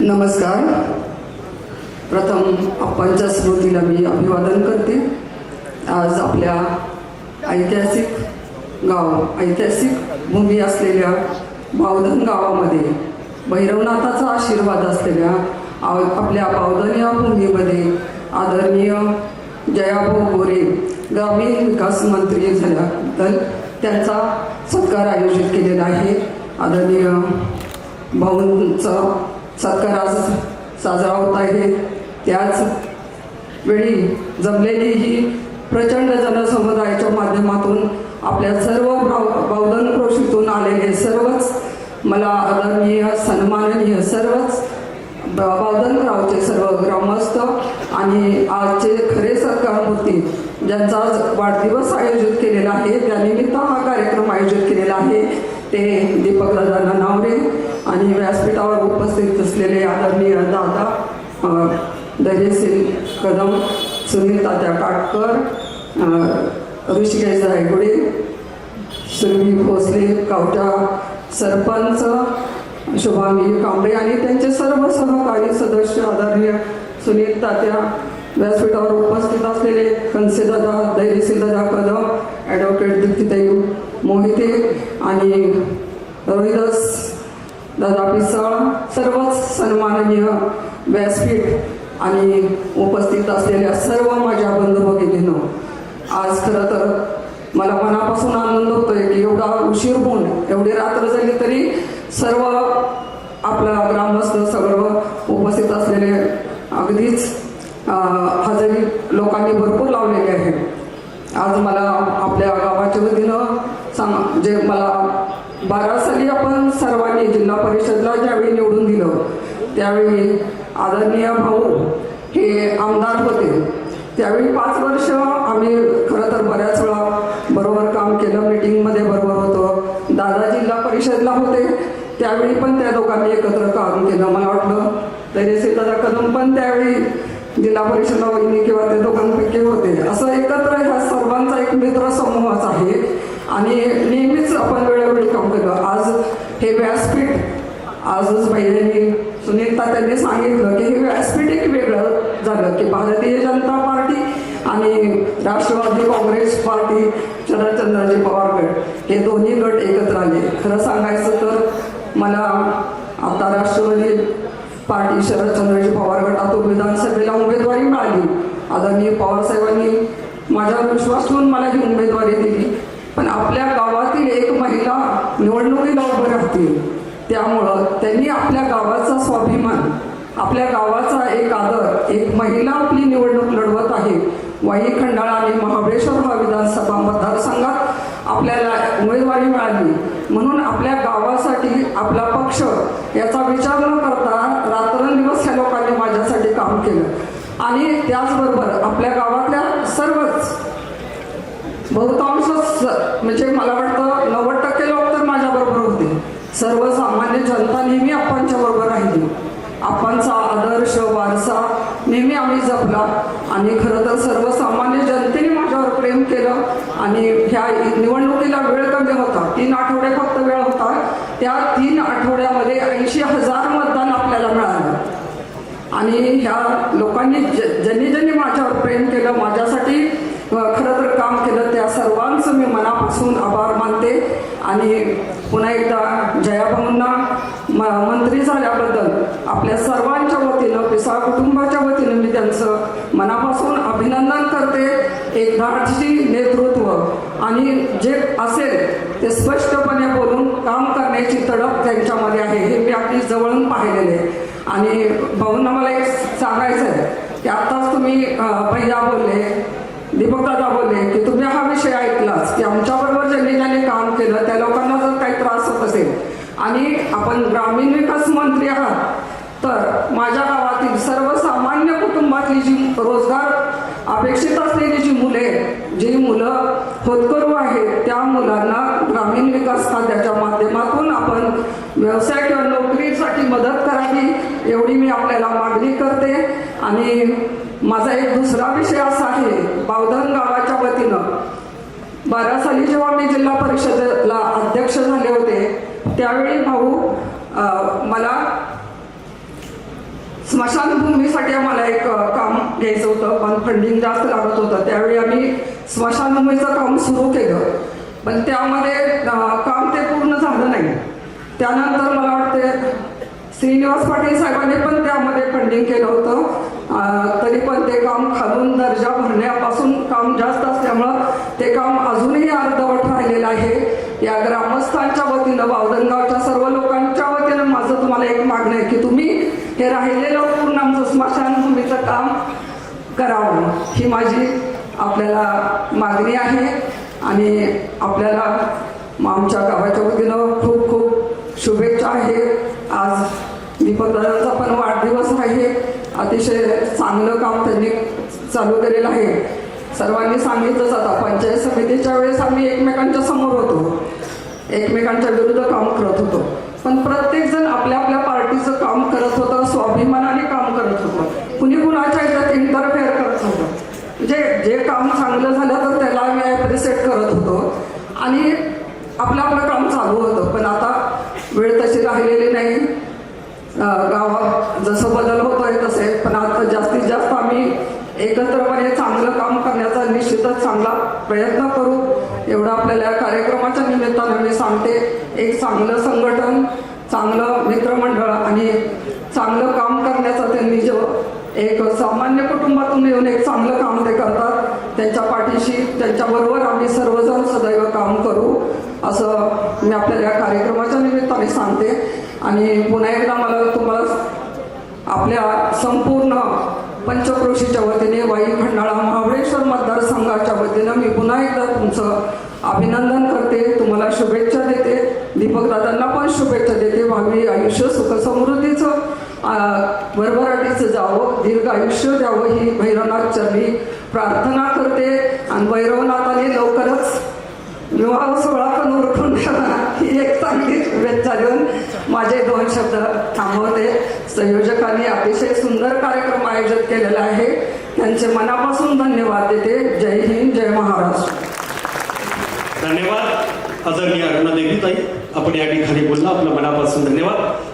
नमस्कार. प्रथम आप्पांच्या स्मृतीला मी अभिवादन करते. आज आपल्या ऐतिहासिक भूमी असलेल्या बावधन गावामध्ये भैरवनाथाचा आशीर्वाद असलेल्या आपल्या बावधन या भूमीमध्ये आदरणीय जयाभाऊ गोरे ग्रामीण विकास मंत्री झाल्याबद्दल त्यांचा सत्कार आयोजित केलेला आहे. आदरणीय भाऊंचा सत्कार आज साजरा होत आहे. त्याच वेळी जमलेली ही प्रचंड जनसमुदायाच्या माध्यमातून आपल्या सर्व बावधन क्रोशीतून आलेले सर्वच मला आदरणीय सन्माननीय सर्वच बावधन गावचे सर्व ग्रामस्थ आणि आजचे खरे सत्कारमूर्ती ज्यांचा आज वाढदिवस आयोजित केलेला आहे, त्यानिमित्त हा कार्यक्रम आयोजित केलेला आहे ते दीपकदादा ननावरे आणि व्यासपीठावर उपस्थित असलेले आदरणीय दादा धैर्यशील कदम, सुनील तात्या काटकर, ऋषिकेश रायगुडे, सुरभी भोसले, गावच्या सरपंच शुभांगी कांबळे आणि त्यांचे सर्व सहकारी सदस्य, आदरणीय सुनील तात्या, व्यासपीठावर उपस्थित असलेले कंसेदादा, धैर्यशीलदादा कदम, ॲडव्होकेट दीप्तीताई मोहिते आणि रोहिदास दादा पिसाळ, सर्वच सन्माननीय व्यासपीठ आणि उपस्थित असलेल्या सर्व माझ्या बंधू भगिनींनो, आज खरं तर मला मनापासून आनंद होतोय की एवढा उशीर होऊन एवढी रात्र झाली तरी सर्व आपला ग्रामस्थ सगळं उपस्थित असलेले अगदीच हजेरी लोकांनी भरपूर लावलेली आहे. आज मला आपल्या गावाच्या वतीनं जे मला 12 साली आपण सर्वांनी जिल्हा परिषदला ज्यावेळी निवडून दिलं त्यावेळी आदरणीय भाऊ हे आमदार होते. त्यावेळी 5 वर्ष आम्ही खरं तर बऱ्याच वेळा बरोबर काम केलं, मीटिंगमध्ये बरोबर होतो. दादा जिल्हा परिषदला होते त्यावेळी पण त्या दोघांनी एकत्र काम केलं. मला वाटलं धैर्यशील दादा कदम पण त्यावेळी जिल्हा परिषदला वहिनी किंवा त्या दोघांपैकी होते. असं एकत्र ह्या सर्वांचा एक मित्र समूहच आहे आणि नेहमीच आपण वेळोवेळी काम केलं. आज हे व्यासपीठ आजच बहिणींनी सुनील तात्यांनी सांगितलं की हे व्यासपीठ एक वेगळं झालं की भारतीय जनता पार्टी आणि राष्ट्रवादी काँग्रेस पार्टी, शरदचंद्रजी पवार गट हे दोन्ही गट एकत्र आले. खरं सांगायचं तर मला आता राष्ट्रवादी पार्टी शरदचंद्रजी पवार गटातून विधानसभेला उमेदवारी मिळाली. आदरणीय पवारसाहेबांनी माझ्यावर विश्वास ठेवून मला ही उमेदवारी दिली. पण आपल्या गावातील एक महिला निवडणुकीला उभं राहतील त्यामुळं त्यांनी आपल्या गावाचा स्वाभिमान, आपल्या गावाचा एक आदर, एक महिला आपली निवडणूक लढवत आहे. वाई, खंडाळा आणि महाबळेश्वर हा विधानसभा मतदारसंघात आपल्याला उमेदवारी मिळाली म्हणून आपल्या गावासाठी आपला पक्ष याचा विचार न करता रात्रंदिवस ह्या लोकांनी माझ्यासाठी काम केलं. आणि त्याचबरोबर आपल्या गावातल्या सर्वच बहुतांश म्हणजे मला वाटतं 90% लोक तर माझ्याबरोबर होते. सर्वसामान्य जनता नेहमी आप्पांच्या बरोबर राहिली. आप्पांचा आदर्श वारसा नेहमी आम्ही जपला आणि खरं तर सर्वसामान्य जनतेने माझ्यावर प्रेम केलं. आणि ह्या निवडणुकीला वेळ कमी होता, 3 आठवडे फक्त वेळ होता. त्या 3 आठवड्यामध्ये 80,000 मतदान आपल्याला मिळालं. आणि ह्या लोकांनी ज्यांनी माझ्यावर प्रेम केलं, माझ्यासाठी खरं तर काम केलं, त्या सर्वांचं मी मनापासून आभार मानते. आणि पुन्हा एकदा जयाभाऊंना मंत्री झाल्याबद्दल आपल्या सर्वांच्या वतीनं, पिसाळ कुटुंबाच्या वतीनं मी त्यांचं मनापासून अभिनंदन करते. एक धाडसी नेतृत्व आणि जे असेल ते स्पष्टपणे बोलून काम करण्याची तडफ त्यांच्यामध्ये आहे, हे मी अगदी जवळून पाहिलेले. आणि भाऊंना मला एक सांगायचं आहे की आत्ताच तुम्ही भैया बोलले, दीपकदादा बोलले की तुम्ही हा विषय ऐकलाच की आमच्याबरोबर ज्यांनी काम केलं त्या लोकांना जर काही त्रास होत असेल आणि आपण ग्रामीण विकास मंत्री आहात तर माझ्या गावातील सर्वसामान्य कुटुंबातली जी रोजगार अपेक्षित असलेली जी मुलं होतकरू आहेत त्या मुलांना ग्रामीण विकास खात्याच्या माध्यमातून आपण व्यवसाय किंवा नोकरीसाठी मदत करावी एवढी मी आपल्याला मागणी करते. आणि माझा एक दुसरा विषय असा आहे, बावधन गावाच्या वतीनं 12 साली जेव्हा मी जिल्हा परिषदेला अध्यक्ष झाले होते त्यावेळी भाऊ मला स्मशानभूमीसाठी आम्हाला एक काम घ्यायचं होतं, पण फंडिंग जास्त लागत होतं. त्यावेळी आम्ही स्मशानभूमीचं काम सुरू केलं, पण त्यामध्ये काम ते पूर्ण झालं नाही. त्यानंतर मला वाटते श्रीनिवास पाटील साहेबांनी पण त्यामध्ये फंडिंग केलं होतं. तरी पण ते काम खालून दर्जा भरण्यापासून काम जास्त असल्यामुळं ते काम अजूनही अर्धवट राहिलेलं आहे. या ग्रामस्थांच्या वतीनं, बावधनगावच्या सर्व लोकांच्या वतीनं माझं तुम्हाला एक मागणं आहे की तुम्ही हे राहिलेलं पूर्ण आमचं स्मशानभूमीचं काम करावं, ही माझी आपल्याला मागणी आहे. आणि आपल्याला आमच्या गावाच्या वतीनं खूप खूप शुभेच्छा आहे. आज दीपकदादांचा पण वाढदिवस आहे. अतिशय चांगलं काम त्यांनी चालू केलेलं आहे. सर्वांनी सांगितलंच, आता पंचायत समितीच्या वेळेस आम्ही एकमेकांच्या समोर होतो, एकमेकांच्या विरुद्ध काम करत होतो, पण प्रत्येकजण आपल्या आपल्या पार्टीचं काम करत होतं, स्वाभिमानाने काम करत होतं. कुणी कुणाच्या ह्याच्यात इंटरफेअर करत होतं. म्हणजे जे काम चांगलं झालं तर त्याला आम्ही ॲप्रिशिएट करत होतो आणि आपलं आपलं काम चालू होतं. पण आता वेळ तशी राहिलेली नाही. गावात जसं बदल होतोय तसे, पण आता जास्तीत जास्त आम्ही एकत्रपणे चांगलं काम करण्याचा निश्चितच चांगला प्रयत्न करू, एवढं आपल्याला या कार्यक्रमाच्या निमित्तानं मी सांगते. एक चांगलं संघटन, चांगलं मित्रमंडळ आणि चांगलं काम करण्याचा त्यांनी जो एक सामान्य कुटुंबातून येऊन एक चांगलं काम ते करतात, त्यांच्या पाठीशी त्यांच्याबरोबर आम्ही सर्वजण सदैव काम करू, असं मी आपल्याला या कार्यक्रमाच्या निमित्ताने सांगते. आणि पुन्हा एकदा मला तुम्हाला आपल्या संपूर्ण पंचक्रोशीच्या वतीने, वाई खंडाळा महाबळेश्वर मतदारसंघाच्या वतीनं मी पुन्हा एकदा तुमचं अभिनंदन करते, तुम्हाला शुभेच्छा देते. दीपकदादांना पण शुभेच्छा देते. भावी आयुष्य सुख समृद्धीचं भरभराटीचं जावं, दीर्घ आयुष्य द्यावं, ही भैरवनाथ चरणी प्रार्थना करते. आणि भैरवनाथाने लवकरच विवाह सोहळा पण उरकून ही एक चांगली शुभेच्छा देऊन माझे 2 शब्द थांबवते. संयोजकांनी अतिशय सुंदर कार्यक्रम आयोजित केलेला आहे, त्यांचे मनापासून धन्यवाद देते. जय हिंद, जय महाराष्ट्र. धन्यवाद आदरणीय अरुणा देवी ताई, आपण या ठिकाणी बोलला, आपल्या मनापासून धन्यवाद.